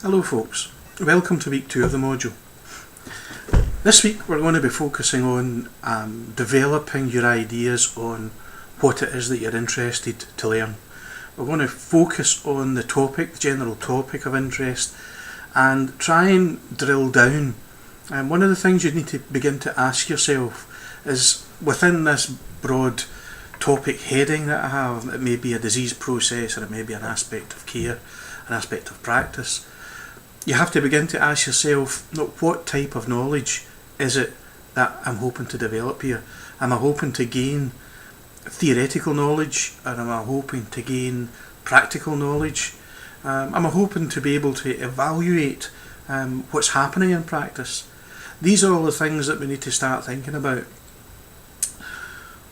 Hello folks, welcome to week 2 of the module. This week we're going to be focusing on developing your ideas on what it is that you're interested to learn. We're going to focus on the topic, the general topic of interest, and try and drill down. And one of the things you need to begin to ask yourself is, within this broad topic heading that I have, it may be a disease process or it may be an aspect of care, an aspect of practice. You have to begin to ask yourself, what type of knowledge is it that I'm hoping to develop here? Am I hoping to gain theoretical knowledge, or am I hoping to gain practical knowledge? Am I hoping to be able to evaluate what's happening in practice? These are all the things that we need to start thinking about.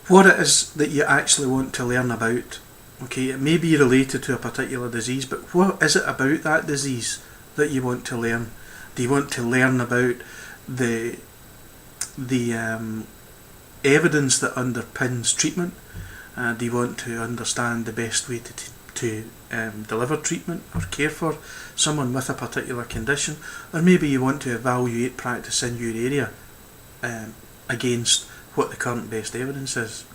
What it is that you actually want to learn about. Okay, it may be related to a particular disease, but what is it about that disease that you want to learn? Do you want to learn about the evidence that underpins treatment? Do you want to understand the best way to deliver treatment or care for someone with a particular condition? Or maybe you want to evaluate practice in your area against what the current best evidence is.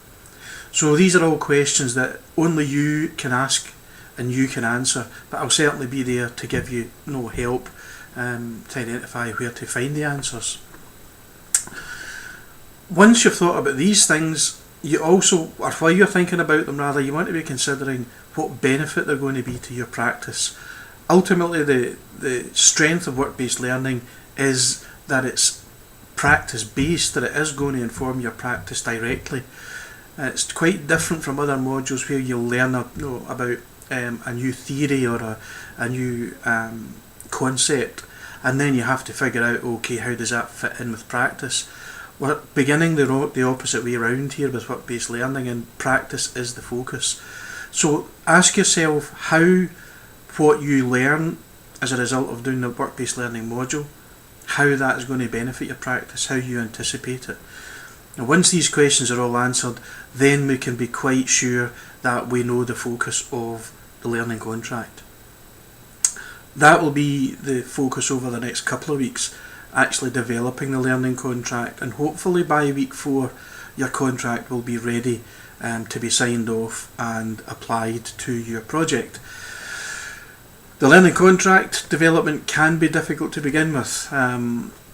So these are all questions that only you can ask and you can answer, but I'll certainly be there to give you help to identify where to find the answers. Once you've thought about these things, you also, or while you're thinking about them rather, you want to be considering what benefit they're going to be to your practice. Ultimately, the strength of work-based learning is that it's practice-based, that it is going to inform your practice directly. It's quite different from other modules where you'll learn about a new theory or a new concept, and then you have to figure out, okay, how does that fit in with practice? We're beginning the opposite way around here with work-based learning, and practice is the focus. So ask yourself how what you learn as a result of doing the work-based learning module, how that is going to benefit your practice, how you anticipate it. Now, once these questions are all answered, then we can be quite sure that we know the focus of the learning contract. That will be the focus over the next couple of weeks, actually developing the learning contract, and hopefully by week 4 your contract will be ready to be signed off and applied to your project. The learning contract development can be difficult to begin with.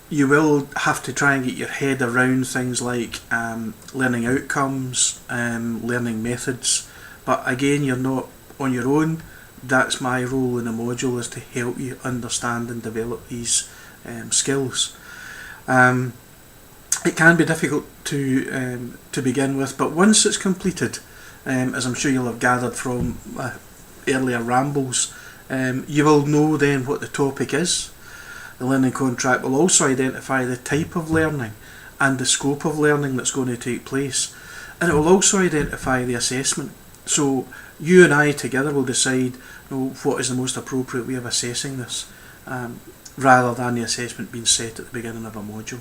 You will have to try and get your head around things like learning outcomes, learning methods, but again, you're not on your own. That's my role in the module, is to help you understand and develop these skills. It can be difficult to begin with, but once it's completed, as I'm sure you'll have gathered from earlier rambles, you will know then what the topic is. The learning contract will also identify the type of learning and the scope of learning that's going to take place, and it will also identify the assessment. So you and I together will decide what is the most appropriate way of assessing this, rather than the assessment being set at the beginning of a module.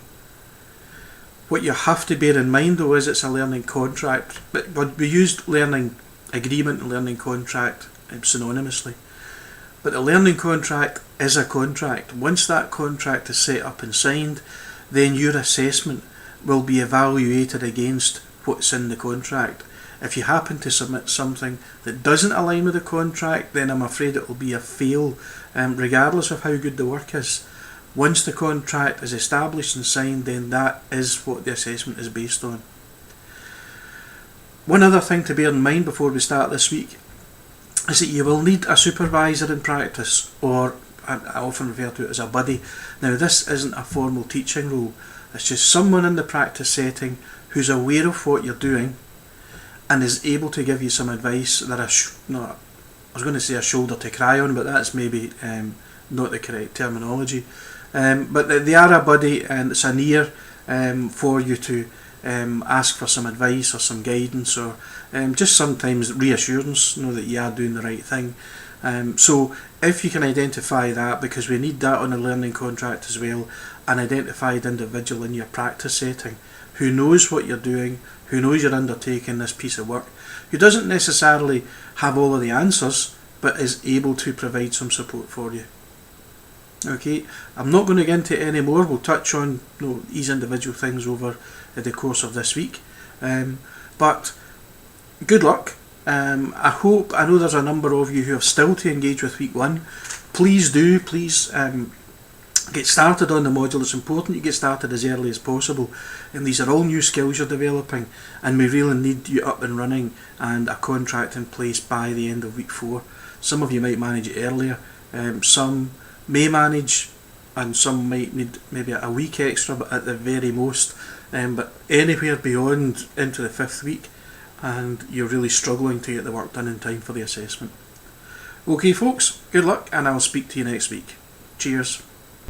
What you have to bear in mind though is it's a learning contract, but we used learning agreement and learning contract synonymously. But the learning contract is a contract. Once that contract is set up and signed, then your assessment will be evaluated against what's in the contract. If you happen to submit something that doesn't align with the contract, then I'm afraid it will be a fail, regardless of how good the work is. Once the contract is established and signed, then that is what the assessment is based on. One other thing to bear in mind before we start this week is that you will need a supervisor in practice, or I often refer to it as a buddy. Now, this isn't a formal teaching role, it's just someone in the practice setting who's aware of what you're doing and is able to give you some advice that I was going to say a shoulder to cry on, but that's maybe not the correct terminology. But they are a buddy, and it's an ear for you to ask for some advice or some guidance, or just sometimes reassurance, that you are doing the right thing. So if you can identify that, because we need that on a learning contract as well, an identified individual in your practice setting who knows what you're doing, who knows you're undertaking this piece of work, who doesn't necessarily have all of the answers, but is able to provide some support for you. Okay, I'm not going to get into it anymore. We'll touch on these individual things over the course of this week. But good luck. I know there's a number of you who have still to engage with week 1. Please get started on the module. It's important you get started as early as possible, and these are all new skills you're developing, and we really need you up and running and a contract in place by the end of week 4. Some of you might manage it earlier, some may manage, and some might need maybe a week extra, but at the very most. But anywhere beyond into the 5th week, and you're really struggling to get the work done in time for the assessment. Okay folks, good luck, and I'll speak to you next week. Cheers.